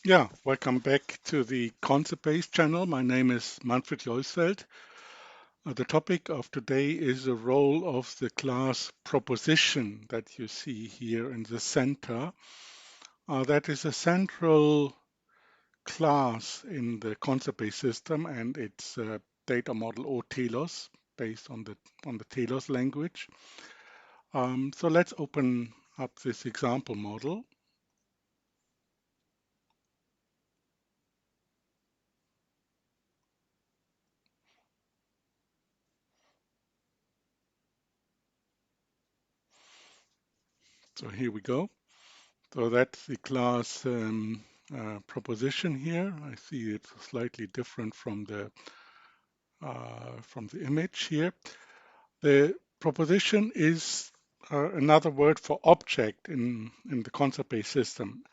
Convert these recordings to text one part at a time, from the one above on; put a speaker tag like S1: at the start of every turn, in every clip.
S1: Yeah, welcome back to the ConceptBase channel. My name is Manfred Leusfeld. The topic of today is the role of the class proposition that you see here in the center. That is a central class in the ConceptBase system, and it's a data model or telos based on the telos language. So let's open up this example model. So here we go. So that's the class proposition here. I see it's slightly different from the image here. The proposition is another word for object in the concept-based system.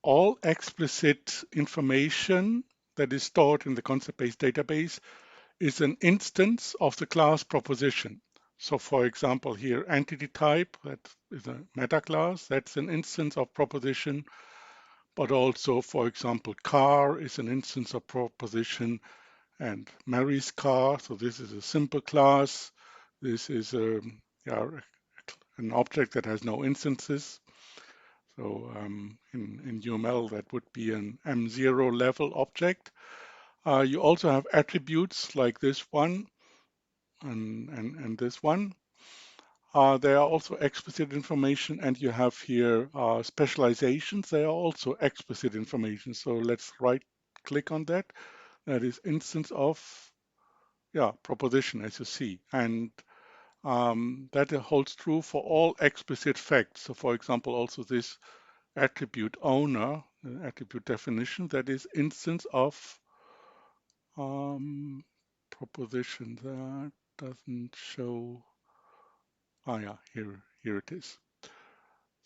S1: All explicit information that is stored in the concept-based database is an instance of the class proposition. So for example, here entity type, that is a meta class, that's an instance of proposition. But also, for example, car is an instance of proposition, and Mary's car. So this is a simple class. This is yeah, an object that has no instances. So in UML, that would be an M0 level object. You also have attributes like this one and this one. There are also explicit information, and you have here specializations. They are also explicit information. So let's right click on that. That is instance of, yeah, proposition, as you see. And that holds true for all explicit facts. So for example, also this attribute owner, attribute definition, that is instance of proposition. That doesn't show. Yeah, here it is.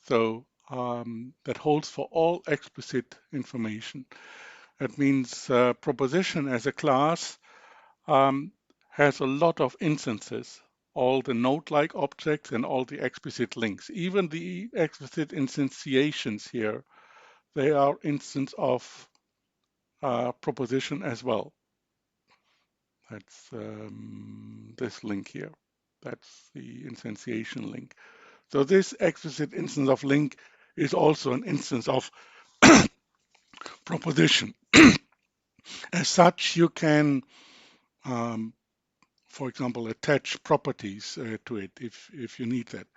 S1: So that holds for all explicit information. That means proposition as a class um, has a lot of instances, all the node-like objects and all the explicit links. Even the explicit instantiations here, they are instance of proposition as well. That's this link here. That's the instantiation link. So this explicit instance of link is also an instance of proposition. As such, you can, for example, attach properties to it if you need that.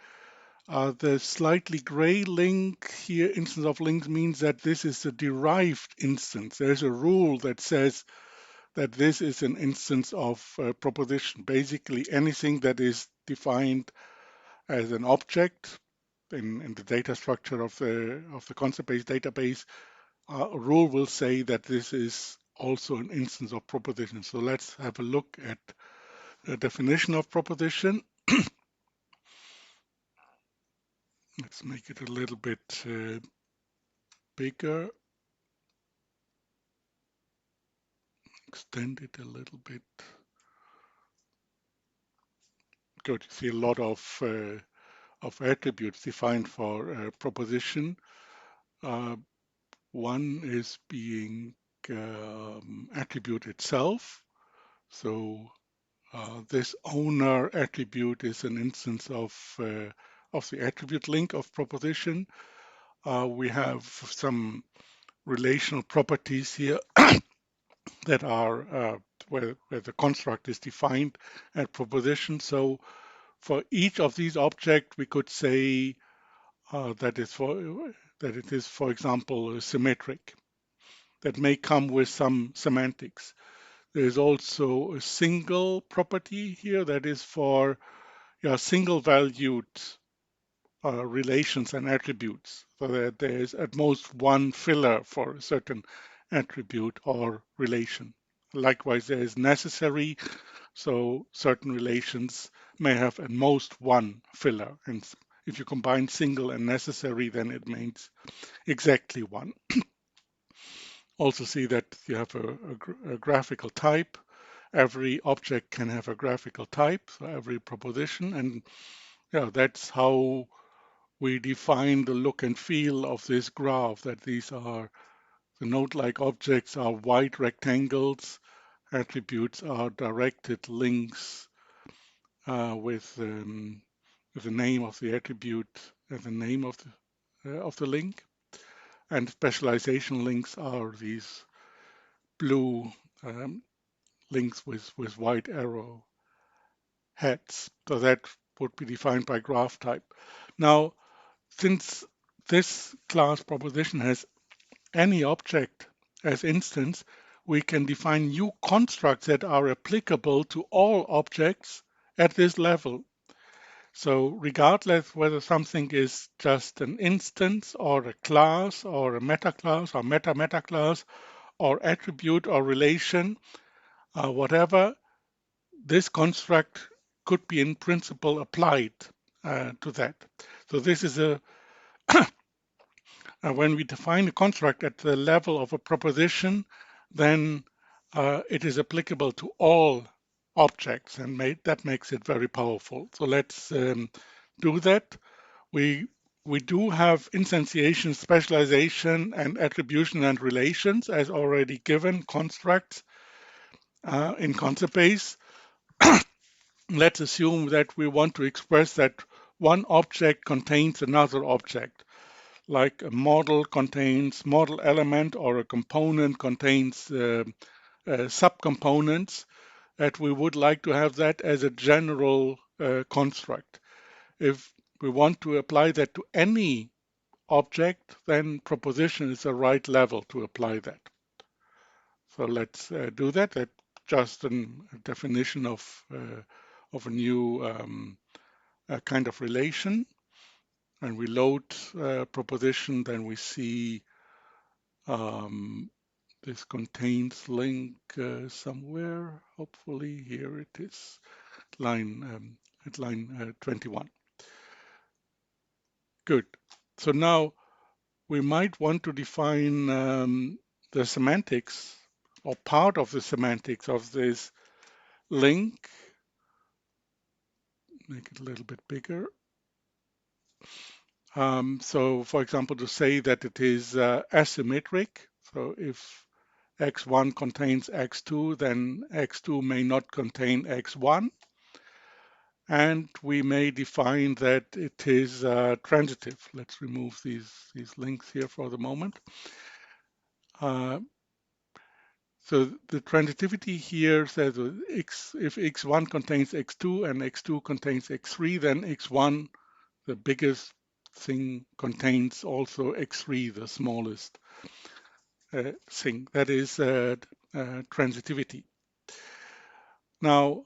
S1: The slightly gray link here, instance of links, means that this is a derived instance. There's a rule that says that this is an instance of proposition. Basically, anything that is defined as an object in the data structure of the concept-based database, a rule will say that this is also an instance of proposition. So let's have a look at the definition of proposition. Let's make it a little bit bigger, extend it a little bit. Good. You see a lot of attributes defined for proposition. One is being attribute itself. So this owner attribute is an instance of the attribute link of proposition. We have some relational properties here that are where the construct is defined at proposition. So for each of these objects, we could say that it is, for example, symmetric. That may come with some semantics. There is also a single property here that is for single valued relations and attributes, so that there is at most one filler for a certain attribute or relation. Likewise, there is necessary, so certain relations may have at most one filler. And if you combine single and necessary, then it means exactly one. Also see that you have a graphical type. Every object can have a graphical type, so every proposition. And yeah, that's how we define the look and feel of this graph, that these are The node-like objects are white rectangles. Attributes are directed links with the name of the attribute and the name of the link. And specialization links are these blue links with white arrow heads. So that would be defined by graph type. Now, since this class proposition has any object as instance, we can define new constructs that are applicable to all objects at this level. So regardless whether something is just an instance or a class or a meta class or meta class or attribute or relation, whatever, this construct could be in principle applied to that. So this is when we define a construct at the level of a proposition, then it is applicable to all objects, and that makes it very powerful. So let's do that. We do have instantiation, specialization, and attribution and relations as already given constructs in ConceptBase. Let's assume that we want to express that one object contains another object, like a model contains model element or a component contains subcomponents, that we would like to have that as a general construct. If we want to apply that to any object, then proposition is the right level to apply that. So let's do that. That's just a definition of a new kind of relation. And we load proposition, then we see this contains link somewhere. Hopefully here it is, at line 21. Good. So now we might want to define the semantics or part of the semantics of this link. Make it a little bit bigger. So for example, to say that it is asymmetric. So if x1 contains x2, then x2 may not contain x1. And we may define that it is transitive. Let's remove these links here for the moment. So the transitivity here says if x1 contains x2 and x2 contains x3, then x1, the biggest thing, contains also x3, the smallest thing. That is transitivity. Now,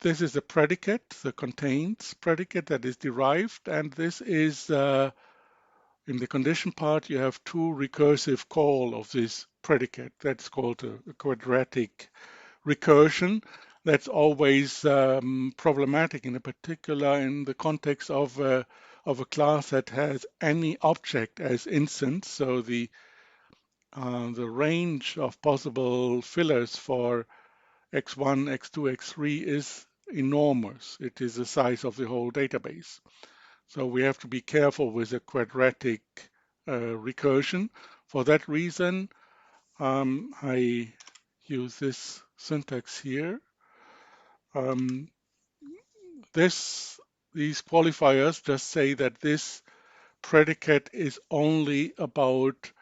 S1: this is a predicate, the contains predicate that is derived, and this is in the condition part, you have two recursive call of this predicate. That's called a quadratic recursion. That's always problematic, in particular in the context of a class that has any object as instance. So the range of possible fillers for x1, x2, x3 is enormous. It is the size of the whole database. So we have to be careful with a quadratic recursion. For that reason, I use this syntax here. These qualifiers just say that this predicate is only about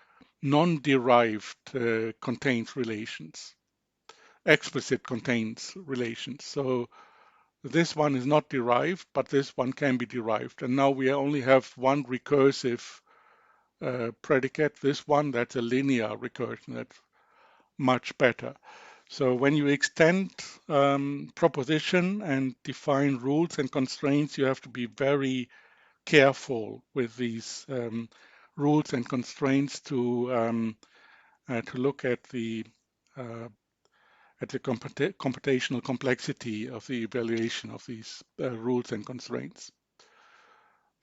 S1: non-derived contains relations, explicit contains relations. So this one is not derived, but this one can be derived. And now we only have one recursive predicate. This one, that's a linear recursion. That's much better. So when you extend proposition and define rules and constraints, you have to be very careful with these rules and constraints to look at the computational complexity of the evaluation of these rules and constraints.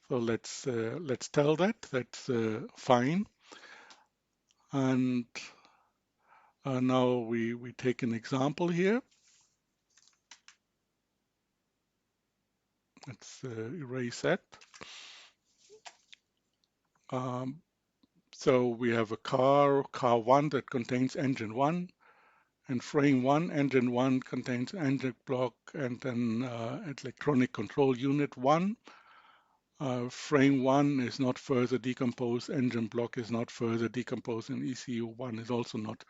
S1: So let's tell that that's fine. And now we take an example here. Let's erase that. So we have a car 1 that contains engine 1, and frame 1, engine 1 contains engine block and then electronic control unit 1. Frame 1 is not further decomposed, engine block is not further decomposed, and ECU 1 is also not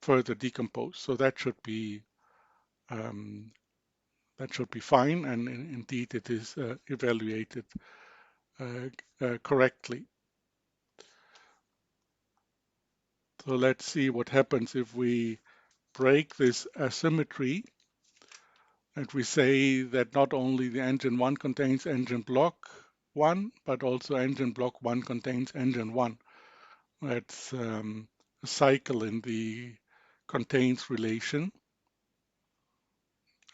S1: further decomposed. So um, that should be fine, and indeed it is evaluated correctly. So let's see what happens if we break this asymmetry and we say that not only the engine 1 contains engine block 1, but also engine block 1 contains engine 1. That's a cycle in the contains relation,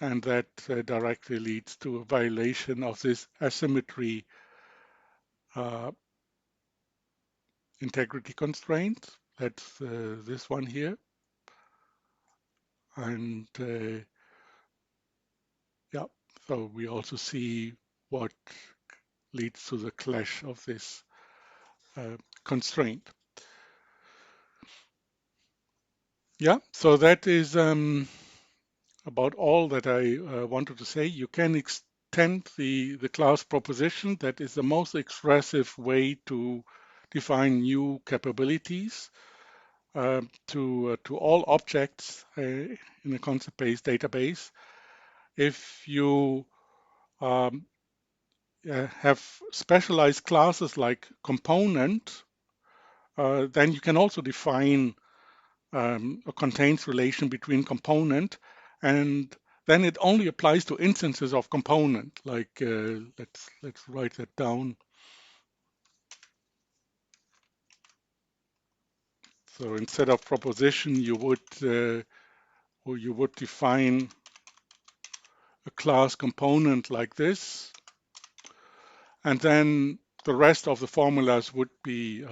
S1: and that directly leads to a violation of this asymmetry uh, integrity constraint. That's this one here. And yeah, so we also see what leads to the clash of this constraint. Yeah, so that is about all that I wanted to say. You can extend the class proposition. That is the most expressive way to define new capabilities to all objects in a concept-based database. If you have specialized classes like component, then you can also define a contains relation between component, and then it only applies to instances of component. Like let's write that down. So instead of proposition, you would define a class component like this, and then the rest of the formulas would be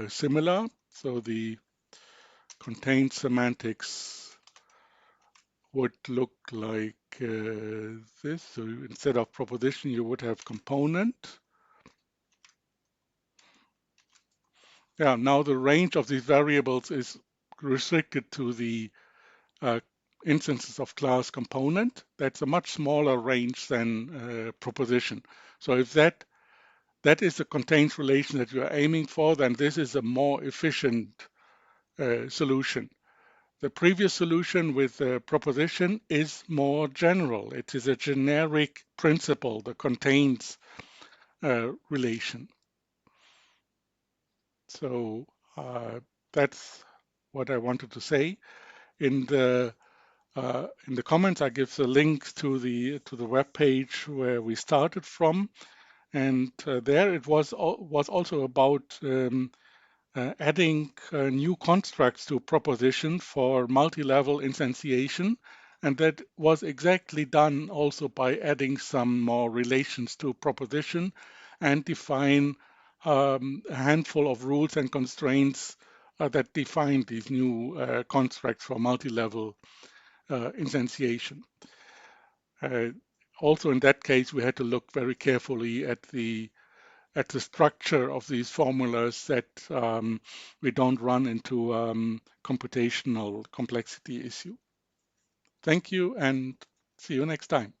S1: similar. So the contained semantics would look like this. So instead of proposition, you would have component. Yeah, now the range of these variables is restricted to the uh, instances of class component. That's a much smaller range than proposition. So if that is the contains relation that you are aiming for, then this is a more efficient solution. The previous solution with the proposition is more general. It is a generic principle, the contains relation. So that's what I wanted to say. In the comments, I give the links to the web page where we started from, and there it was also about adding new constructs to proposition for multi-level instantiation, and that was exactly done also by adding some more relations to proposition and define a handful of rules and constraints that define these new constructs for multi-level instantiation. Also in that case, we had to look very carefully at the structure of these formulas that we don't run into computational complexity issue. Thank you and see you next time.